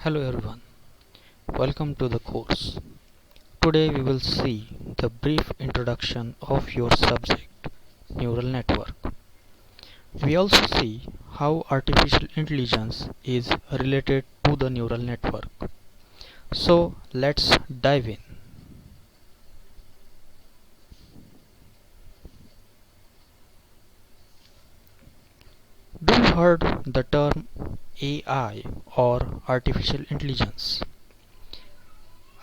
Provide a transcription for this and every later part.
Hello everyone, welcome to the course. Today we will see the brief introduction of your subject, neural network. We also see how artificial intelligence is related to the neural network. So let's dive in. Do you heard the term AI or artificial intelligence?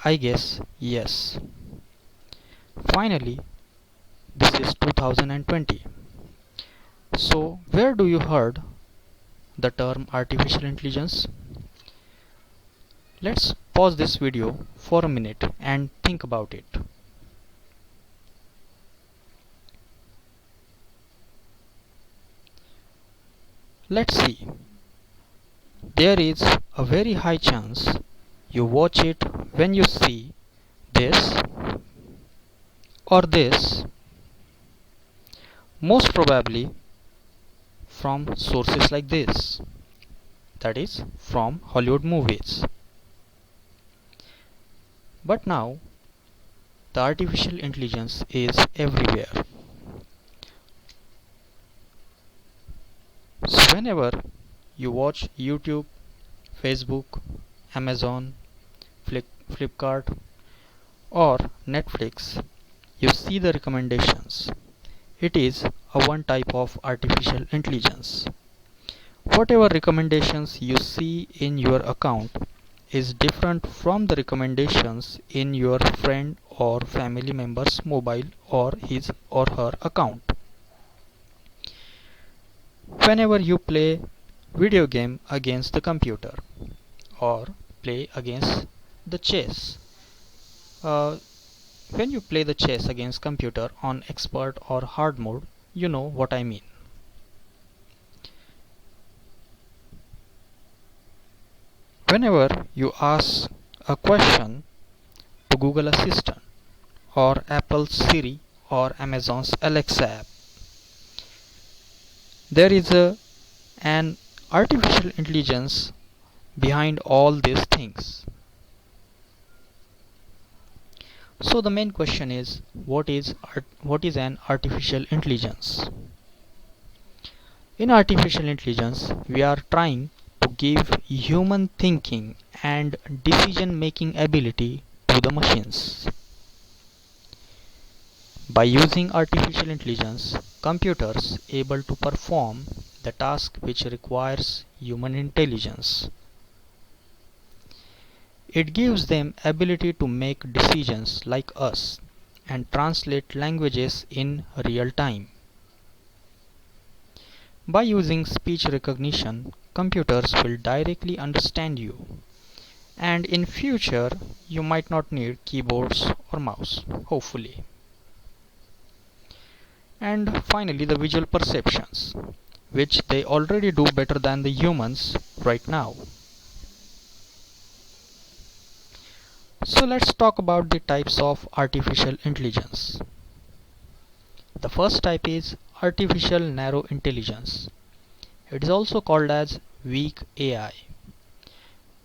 I guess yes. Finally, this is 2020. So where do you heard the term artificial intelligence? Let's pause this video for a minute and think about it. Let's see. There is a very high chance you watch it when you see this or this, most probably from sources like this, that is from Hollywood movies. But now the artificial intelligence is everywhere. So whenever you watch YouTube, Facebook, Amazon, Flipkart or Netflix, you see the recommendations. It is a one type of artificial intelligence. Whatever recommendations you see in your account is different from the recommendations in your friend or family member's mobile or his or her account. Whenever you play video game against the computer or play against the chess, when you play the chess against computer on expert or hard mode, you know what I mean. Whenever you ask a question to Google Assistant or Apple Siri or Amazon's Alexa app, there is an artificial intelligence behind all these things. So the main question is, what is an artificial intelligence? In artificial intelligence, we are trying to give human thinking and decision making ability to the machines. By using artificial intelligence, computers able to perform the task which requires human intelligence. It gives them ability to make decisions like us and translate languages in real time. By using speech recognition, computers will directly understand you, and in future you might not need keyboards or mouse, hopefully. And finally, the visual perceptions, which they already do better than the humans right now. So let's talk about the types of artificial intelligence. The first type is artificial narrow intelligence. It is also called as weak AI.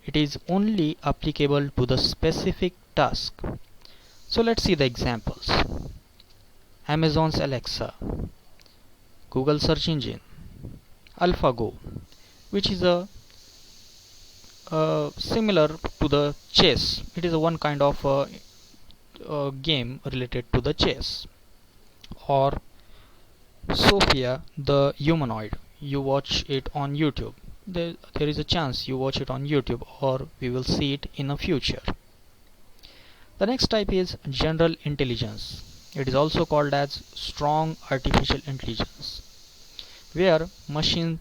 It is only applicable to the specific task. So let's see the examples. Amazon's Alexa, Google search engine, AlphaGo, which is similar to the chess. It is a one kind of game related to the chess. Or Sophia, the humanoid. You watch it on YouTube. There is a chance you watch it on YouTube, or we will see it in the future. The next type is general intelligence. It is also called as strong artificial intelligence, where machines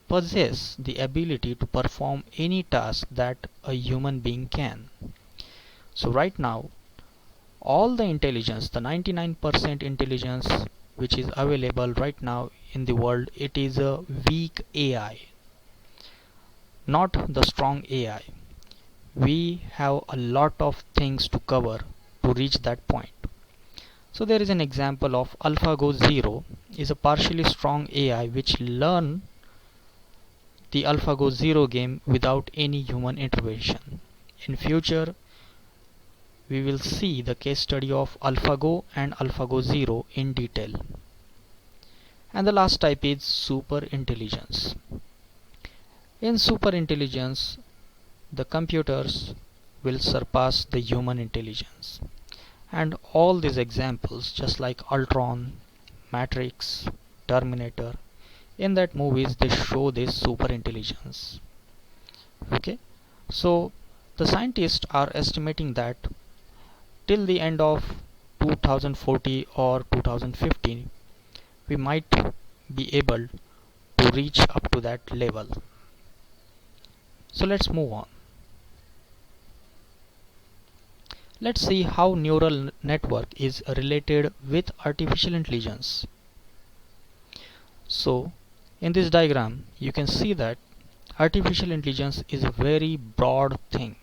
possess the ability to perform any task that a human being can. So right now, all the intelligence, the 99% intelligence which is available right now in the world, it is a weak AI, not the strong AI. We have a lot of things to cover to reach that point. So there is an example of AlphaGo 0 is a partially strong AI which learn the AlphaGo Zero game without any human intervention. In future, we will see the case study of AlphaGo and AlphaGo Zero in detail. And the last type is super intelligence. In super intelligence, the computers will surpass the human intelligence. And all these examples, just like Ultron, Matrix, Terminator, in that movies they show this super intelligence. Okay, so the scientists are estimating that till the end of 2040 or 2050 we might be able to reach up to that level. So let's move on. Let's see how neural network is related with artificial intelligence. So in this diagram you can see that artificial intelligence is a very broad thing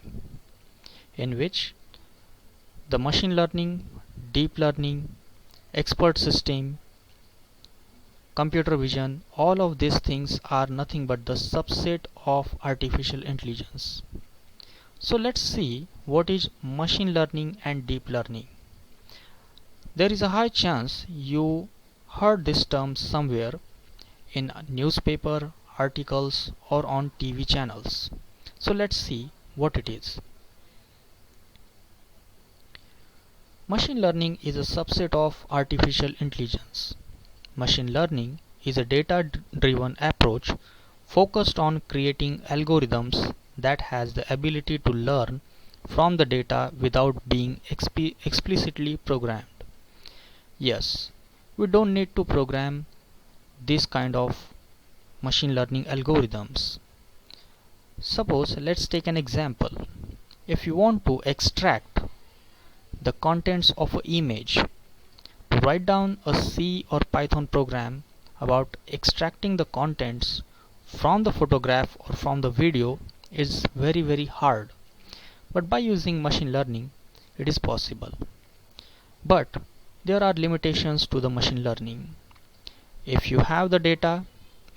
in which the machine learning, deep learning, expert system, computer vision, all of these things are nothing but the subset of artificial intelligence. So let's see what is machine learning and deep learning. There is a high chance you heard this term somewhere in a newspaper, articles, or on TV channels. So let's see what it is. Machine learning is a subset of artificial intelligence. Machine learning is a data-driven approach focused on creating algorithms that has the ability to learn from the data without being explicitly programmed. Yes, we don't need to program this kind of machine learning algorithms. Suppose let's take an example. If you want to extract the contents of an image, to write down a C or Python program about extracting the contents from the photograph or from the video is very hard. But by using machine learning it is possible. But there are limitations to the machine learning. If you have the data,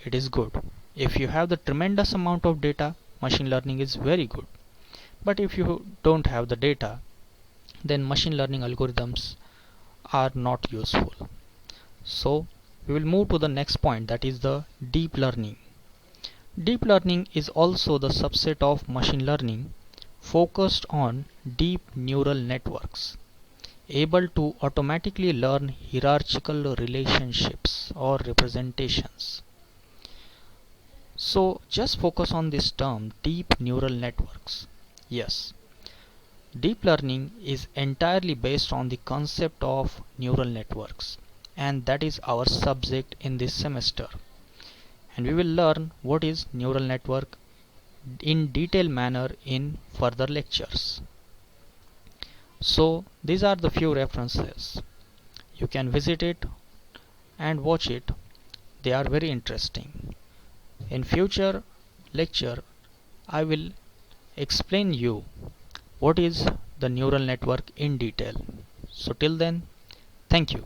it is good. If you have the tremendous amount of data, machine learning is very good. But if you don't have the data, then machine learning algorithms are not useful. So we will move to the next point, that is the deep learning. Deep learning is also the subset of machine learning focused on deep neural networks, able to automatically learn hierarchical relationships or representations. So just focus on this term, deep neural networks. Yes, deep learning is entirely based on the concept of neural networks, and that is our subject in this semester. And we will learn what is neural network in detailed manner in further lectures. So these are the few references. You can visit it and watch it. They are very interesting. In future lecture I will explain you what is the neural network in detail. So till then, thank you.